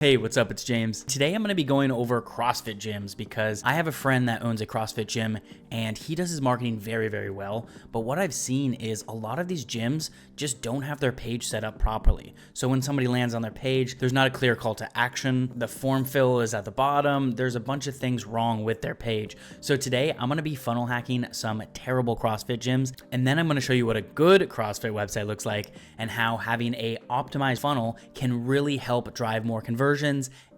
Hey, what's up? It's James. Today I'm going to be going over CrossFit gyms because I have a friend that owns a CrossFit gym and he does his marketing very, very well. But what I've seen is a lot of these gyms just don't have their page set up properly. So when somebody lands on their page, there's not a clear call to action. The form fill is at the bottom. There's a bunch of things wrong with their page. So today I'm going to be funnel hacking some terrible CrossFit gyms. And then I'm going to show you what a good CrossFit website looks like and how having a optimized funnel can really help drive more conversions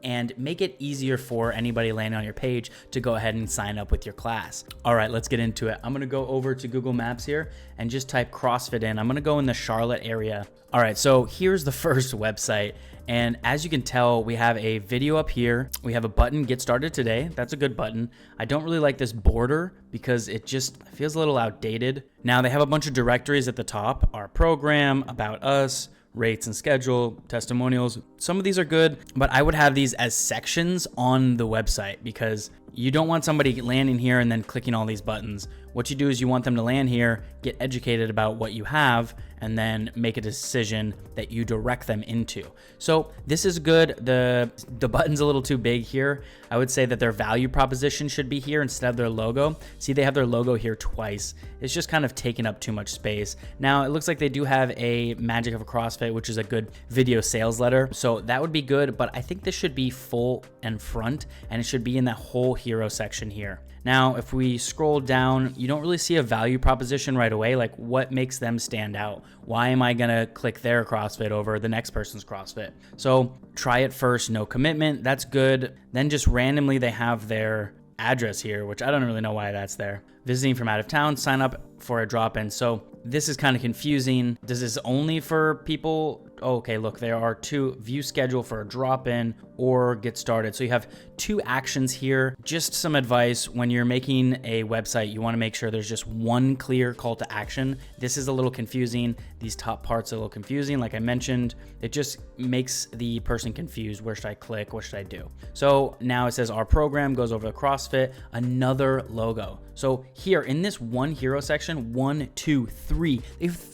and make it easier for anybody landing on your page to go ahead and sign up with your class. All right, let's get into it. I'm gonna go over to Google Maps here and just type CrossFit in. I'm gonna go in the Charlotte area. All right, so here's the first website. And as you can tell, we have a video up here. We have a button, get started today. That's a good button. I don't really like this border because it just feels a little outdated. Now they have a bunch of directories at the top, our program, about us, rates and schedule, testimonials. Some of these are good, but I would have these as sections on the website because you don't want somebody landing here and then clicking all these buttons. What you do is you want them to land here, get educated about what you have, and then make a decision that you direct them into. So this is good. The button's a little too big here. I would say that their value proposition should be here instead of their logo. See, they have their logo here twice. It's just kind of taking up too much space. Now, it looks like they do have a Magic of a CrossFit, which is a good video sales letter. So that would be good, but I think this should be full and front, and it should be in that whole hero section here. Now, if we scroll down, you don't really see a value proposition right away. Like, what makes them stand out? Why am I gonna click their CrossFit over the next person's CrossFit? So try it first, no commitment, that's good. Then just randomly they have their address here, which I don't really know why that's there. Visiting from out of town, sign up for a drop-in. So this is kind of confusing. Does this only for people? Okay, look, there are two: view schedule for a drop-in or get started. So you have two actions here. Just some advice: when you're making a website, you want to make sure there's just one clear call to action. This is a little confusing. These top parts are a little confusing. Like I mentioned, it just makes the person confused. Where should I click? What should I do? So now it says our program goes over to CrossFit, another logo. So here in this one hero section, 1, 2, 3,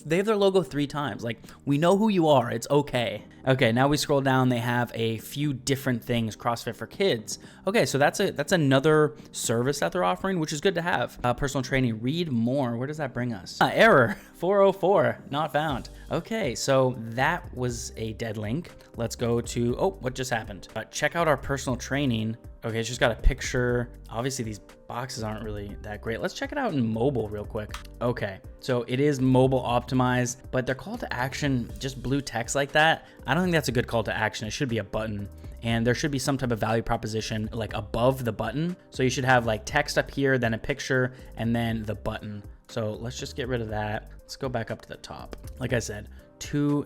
they have their logo 3 times. Like, we know who you are. It's okay. Okay, now we scroll down. They have a few different things. CrossFit for kids. Okay, so that's another service that they're offering, which is good to have. Personal training. Read more. Where does that bring us? Error 404, not found. Okay, so that was a dead link. Let's go to, oh, what just happened? Check out our personal training. Okay, it's just got a picture. Obviously, these boxes aren't really that great. Let's check it out in mobile real quick. Okay, so it is mobile optimized, but their call to action, just blue text like that, I don't think that's a good call to action. It should be a button, and there should be some type of value proposition like above the button. So you should have like text up here, then a picture, and then the button. So let's just get rid of that. Let's go back up to the top. Like I said,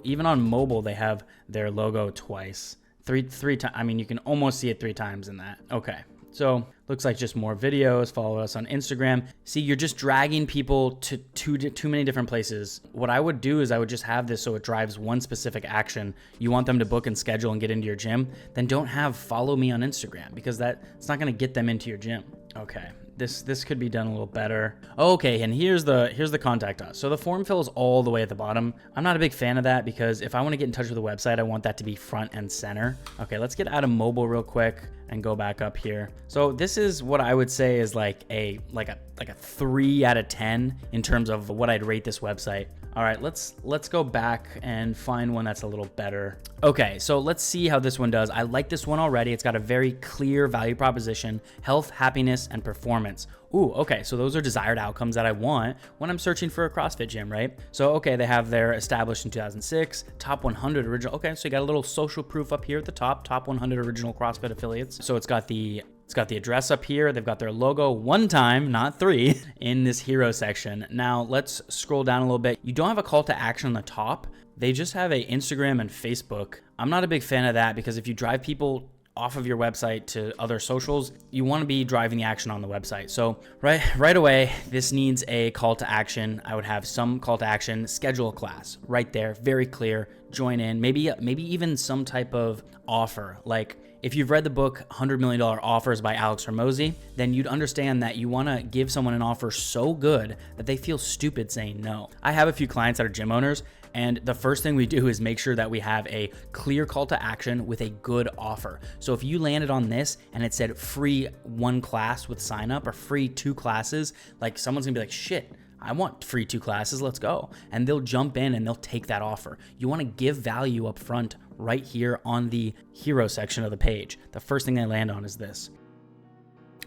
even on mobile, they have their logo twice. Three times. I mean, you can almost see it 3 times in that. Okay, so looks like just more videos. Follow us on Instagram. See, you're just dragging people to too many different places. What I would do is I would just have this so it drives one specific action. You want them to book and schedule and get into your gym, then don't have follow me on Instagram because it's not going to get them into your gym. Okay. This could be done a little better. Okay, and here's the contact us. So the form fill is all the way at the bottom. I'm not a big fan of that because if I want to get in touch with the website, I want that to be front and center. Okay, let's get out of mobile real quick and go back up here. So this is what I would say is like a 3 out of 10 in terms of what I'd rate this website. All right, let's go back and find one that's a little better. Okay, so let's see how this one does. I like this one already. It's got a very clear value proposition: health, happiness, and performance. Ooh, okay, so those are desired outcomes that I want when I'm searching for a CrossFit gym, right? So, okay, they have their established in 2006, top 100 original. Okay, so you got a little social proof up here at the top 100 original CrossFit affiliates. So it's got the address up here. They've got their logo 1 time, not 3, in this hero section. Now let's scroll down a little bit. You don't have a call to action on the top. They just have a Instagram and Facebook. I'm not a big fan of that because if you drive people off of your website to other socials, you want to be driving the action on the website. So right away, this needs a call to action. I would have some call to action: schedule a class right there, very clear, join in, maybe even some type of offer. Like if you've read the book $100 Million Offers by Alex Hormozy, then you'd understand that you want to give someone an offer so good that they feel stupid saying no. I have a few clients that are gym owners And the first thing we do is make sure that we have a clear call to action with a good offer. So if you landed on this and it said free 1 class with sign up or free 2 classes, like someone's gonna be like, shit, I want free 2 classes, let's go. And they'll jump in and they'll take that offer. You wanna give value up front right here on the hero section of the page. The first thing they land on is this.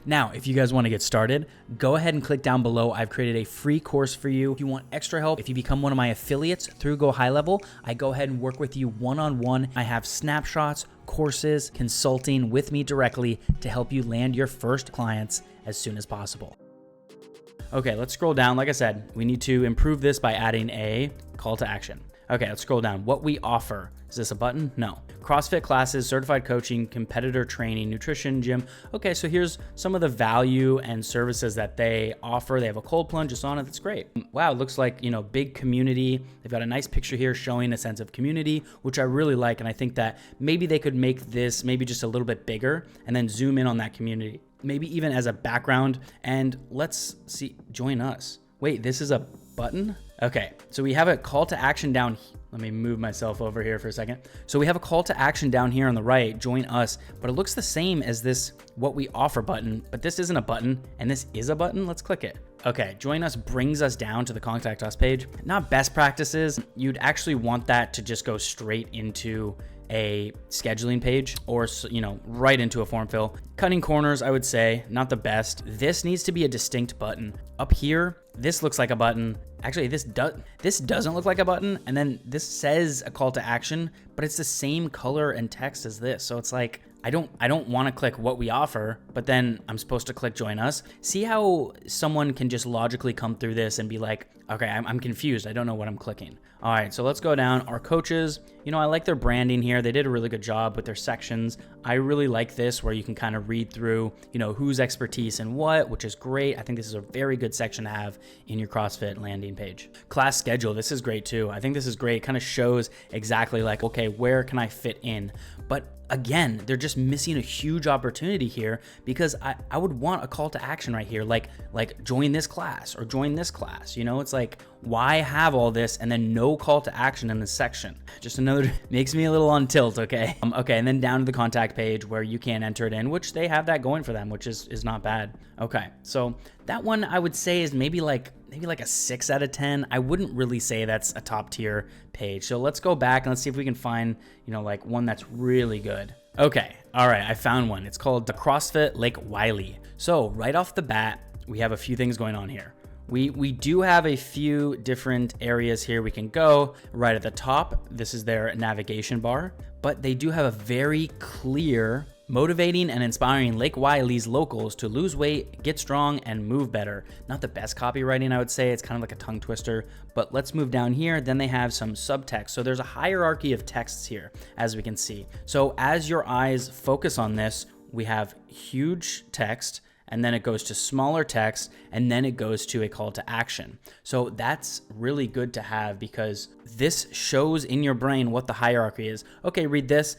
Now, if you guys want to get started, go ahead and click down below. I've created a free course for you. If you want extra help, if you become one of my affiliates through Go High Level, I go ahead and work with you one-on-one. I have snapshots, courses, consulting with me directly to help you land your first clients as soon as possible. Okay, let's scroll down. Like I said, we need to improve this by adding a call to action. Okay, let's scroll down. What we offer. Is this a button? No. CrossFit classes, certified coaching, competitor training, nutrition, gym. Okay, so here's some of the value and services that they offer. They have a cold plunge just on it. That's great. Wow, it looks like, big community. They've got a nice picture here showing a sense of community, which I really like. And I think that maybe they could make this maybe just a little bit bigger and then zoom in on that community, maybe even as a background. And let's see, join us. Wait, this is a button? Okay, so we have a call to action down here. Let me move myself over here for a second. So we have a call to action down here on the right, join us, but it looks the same as this what we offer button, but this isn't a button and this is a button. Let's click it. Okay, join us brings us down to the contact us page. Not best practices. You'd actually want that to just go straight into a scheduling page or, right into a form fill. Cutting corners, I would say, not the best. This needs to be a distinct button. Up here, this looks like a button. Actually, this doesn't look like a button. And then this says a call to action, but it's the same color and text as this. So it's like, I don't want to click what we offer, but then I'm supposed to click join us. See how someone can just logically come through this and be like, okay, I'm confused. I don't know what I'm clicking. All right, so let's go down. Our coaches, I like their branding here. They did a really good job with their sections. I really like this where you can kind of read through, whose expertise and what, which is great. I think this is a very good section to have in your CrossFit landing page. Class schedule, this is great too. I think this is great. It kind of shows exactly like, okay, where can I fit in? But again, they're just missing a huge opportunity here because I would want a call to action right here, like join this class or join this class. It's like, why have all this and then no call to action in this section? Just another, makes me a little on tilt, okay? Okay, and then down to the contact page where you can enter it in, which they have that going for them, which is not bad. Okay, so that one I would say is maybe like a 6 out of 10. I wouldn't really say that's a top tier page. So let's go back and let's see if we can find, like one that's really good. Okay, all right, I found one. It's called the CrossFit Lake Wiley. So right off the bat, we have a few things going on here. We do have a few different areas here we can go. Right at the top, this is their navigation bar, but they do have a very clear motivating and inspiring Lake Wiley's locals to lose weight, get strong, and move better. Not the best copywriting, I would say. It's kind of like a tongue twister, but let's move down here. Then they have some subtext. So there's a hierarchy of texts here, as we can see. So as your eyes focus on this, we have huge text, and then it goes to smaller text, and then it goes to a call to action. So that's really good to have because this shows in your brain what the hierarchy is. Okay, read this,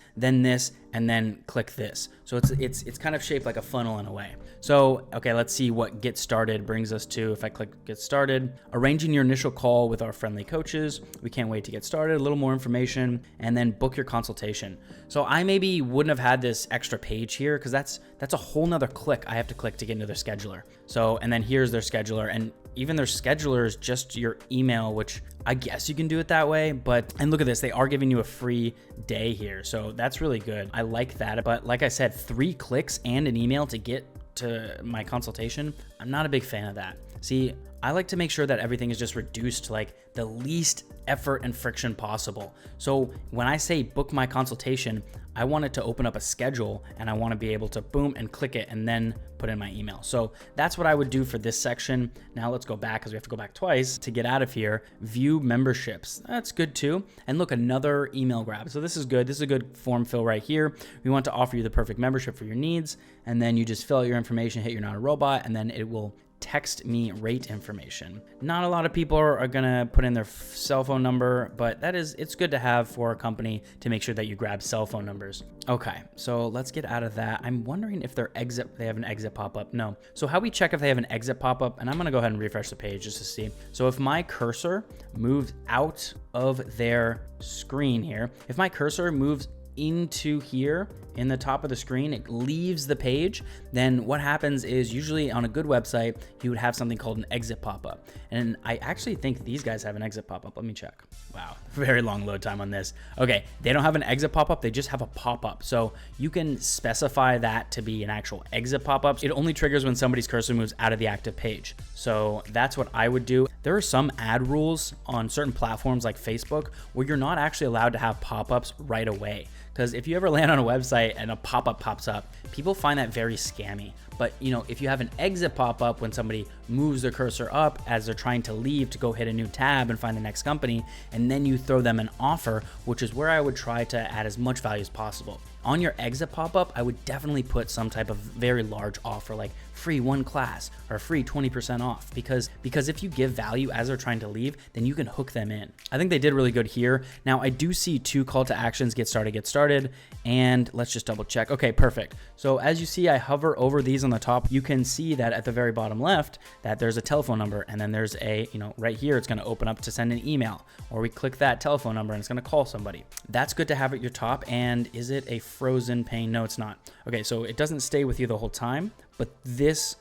and then click this. So it's kind of shaped like a funnel in a way. So, okay, let's see what get started brings us to. If I click get started, arranging your initial call with our friendly coaches. We can't wait to get started, a little more information, and then book your consultation. So I maybe wouldn't have had this extra page here because that's a whole nother click I have to click to get into their scheduler. So, and then here's their scheduler, and even their scheduler is just your email, which I guess you can do it that way, and look at this, they are giving you a free day here. So that's really good. I like that. But like I said, 3 clicks and an email to get to my consultation. I'm not a big fan of that. See, I like to make sure that everything is just reduced to like the least effort and friction possible. So when I say book my consultation, I want it to open up a schedule and I want to be able to boom and click it and then put in my email. So that's what I would do for this section. Now let's go back because we have to go back twice to get out of here. View memberships. That's good too. And look, another email grab. So this is good. This is a good form fill right here. We want to offer you the perfect membership for your needs. And then you just fill out your information, hit you're not a robot, and then it will text me rate information. Not a lot of people are gonna put in their cell phone number, but it's good to have for a company to make sure that you grab cell phone numbers. Okay, so let's get out of that. I'm wondering if they have an exit pop-up. No. So how we check if they have an exit pop-up, and I'm gonna go ahead and refresh the page just to see. So if my cursor moves out of their screen here, if my cursor moves into here in the top of the screen, it leaves the page, then what happens is usually on a good website, you would have something called an exit pop-up. And I actually think these guys have an exit pop-up. Let me check. Wow, very long load time on this. Okay, they don't have an exit pop-up, they just have a pop-up. So you can specify that to be an actual exit pop-up. It only triggers when somebody's cursor moves out of the active page. So that's what I would do. There are some ad rules on certain platforms like Facebook where you're not actually allowed to have pop-ups right away. Because if you ever land on a website and a pop-up pops up, people find that very scammy. But if you have an exit pop-up when somebody moves their cursor up as they're trying to leave to go hit a new tab and find the next company, and then you throw them an offer, which is where I would try to add as much value as possible. On your exit pop-up, I would definitely put some type of very large offer like free 1 class or free 20% off, because if you give value as they're trying to leave, then you can hook them in. I think they did really good here. Now I do see 2 call to actions, get started, and let's just double check. Okay, perfect. So as you see, I hover over these on the top. You can see that at the very bottom left that there's a telephone number, and then there's a, right here, it's going to open up to send an email, or we click that telephone number and it's going to call somebody. That's good to have at your top. And is it a frozen pane? No, it's not. Okay, so it doesn't stay with you the whole time, but this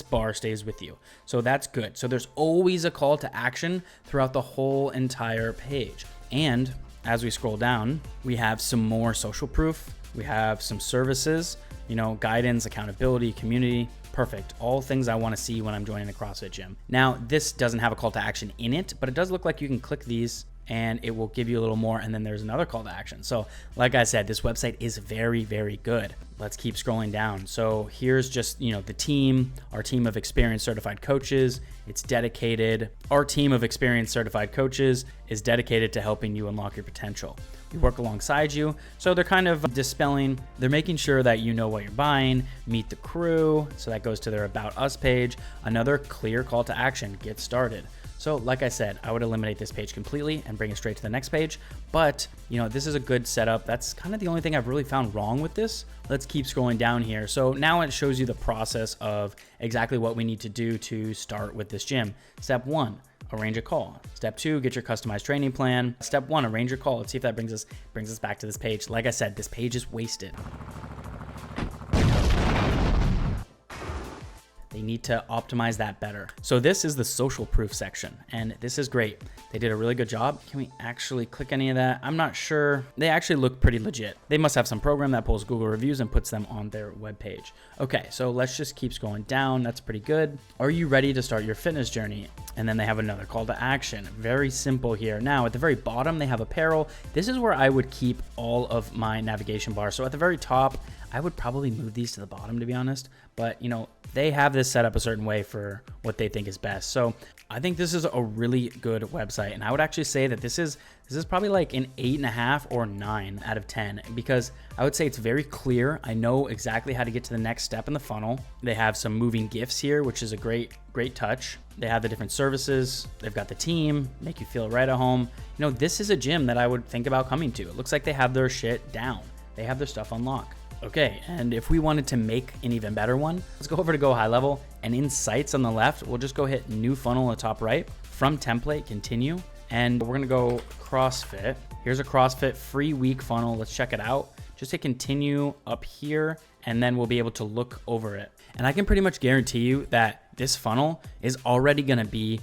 bar stays with you. So that's good. So there's always a call to action throughout the whole entire page. And as we scroll down, we have some more social proof. We have some services, guidance, accountability, community. Perfect. All things I want to see when I'm joining a CrossFit gym. Now, this doesn't have a call to action in it, but it does look like you can click these and it will give you a little more, and then there's another call to action. So like I said, this website is very, very good. Let's keep scrolling down. So here's just, the team, our team of experienced certified coaches. It's dedicated. Our team of experienced certified coaches is dedicated to helping you unlock your potential. We work alongside you. So they're kind of dispelling, they're making sure that you know what you're buying, meet the crew. So that goes to their About Us page. Another clear call to action, get started. So like I said, I would eliminate this page completely and bring it straight to the next page. But, this is a good setup. That's kind of the only thing I've really found wrong with this. Let's keep scrolling down here. So now it shows you the process of exactly what we need to do to start with this gym. Step 1, arrange a call. Step 2, get your customized training plan. Step 1, arrange your call. Let's see if that brings us back to this page. Like I said, this page is wasted. They need to optimize that better. So this is the social proof section, and this is great. They did a really good job. Can we actually click any of that? I'm not sure. They actually look pretty legit. They must have some program that pulls Google reviews and puts them on their webpage. Okay, so let's just keep scrolling down. That's pretty good. Are you ready to start your fitness journey? And then they have another call to action. Very simple here. Now at the very bottom, they have apparel. This is where I would keep all of my navigation bars. So at the very top, I would probably move these to the bottom, to be honest. But, they have this set up a certain way for what they think is best. So I think this is a really good website. And I would actually say that this is probably like an 8.5 or 9 out of 10, because I would say it's very clear. I know exactly how to get to the next step in the funnel. They have some moving GIFs here, which is a great touch. They have the different services. They've got the team, make you feel right at home. This is a gym that I would think about coming to. It looks like they have their shit down. They have their stuff on lock. Okay, and if we wanted to make an even better one, let's go over to Go High Level, and in Sites on the left, we'll just go hit New Funnel on the top right, From Template, Continue, and we're gonna go CrossFit. Here's a CrossFit free week funnel. Let's check it out. Just hit Continue up here, and then we'll be able to look over it. And I can pretty much guarantee you that this funnel is already gonna be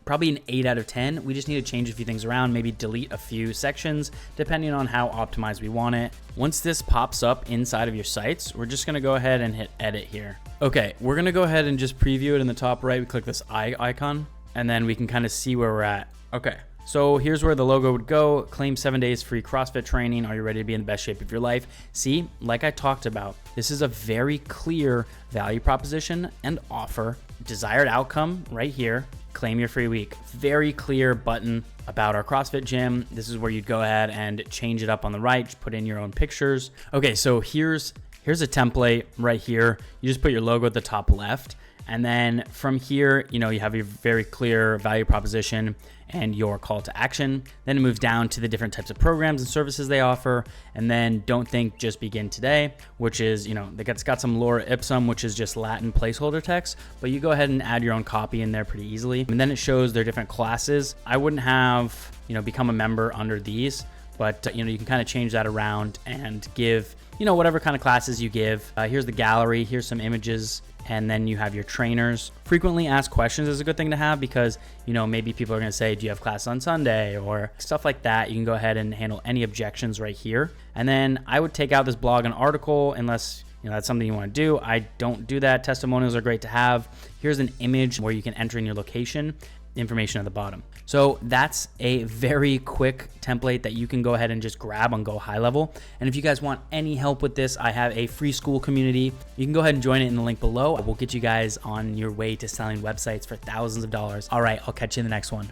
probably an 8 out of 10. We just need to change a few things around, maybe delete a few sections, depending on how optimized we want it. Once this pops up inside of your sites, we're just gonna go ahead and hit edit here. Okay, we're gonna go ahead and just preview it in the top right. We click this eye icon, and then we can kind of see where we're at. Okay, so here's where the logo would go. Claim 7 days free CrossFit training. Are you ready to be in the best shape of your life? See, like I talked about, this is a very clear value proposition and offer. Desired outcome right here. Claim your free week. Very clear button about our CrossFit gym. This is where you'd go ahead and change it up on the right, just put in your own pictures. Okay, so here's a template right here. You just put your logo at the top left, And then from here, you have your very clear value proposition and your call to action. Then it moves down to the different types of programs and services they offer. And then don't think, just begin today, which is, it's got some lore ipsum, which is just Latin placeholder text, but you go ahead and add your own copy in there pretty easily. And then it shows their different classes. I wouldn't have, become a member under these, but you can kind of change that around and give, whatever kind of classes you give. Here's the gallery, here's some images, and then you have your trainers. Frequently asked questions is a good thing to have because, maybe people are going to say, do you have class on Sunday or stuff like that. You can go ahead and handle any objections right here. And then I would take out this blog and article unless that's something you want to do. I don't do that. Testimonials are great to have. Here's an image where you can enter in your location, information at the bottom. So that's a very quick template that you can go ahead and just grab on Go High Level. And if you guys want any help with this, I have a free school community. You can go ahead and join it in the link below. We'll get you guys on your way to selling websites for thousands of dollars. All right, I'll catch you in the next one.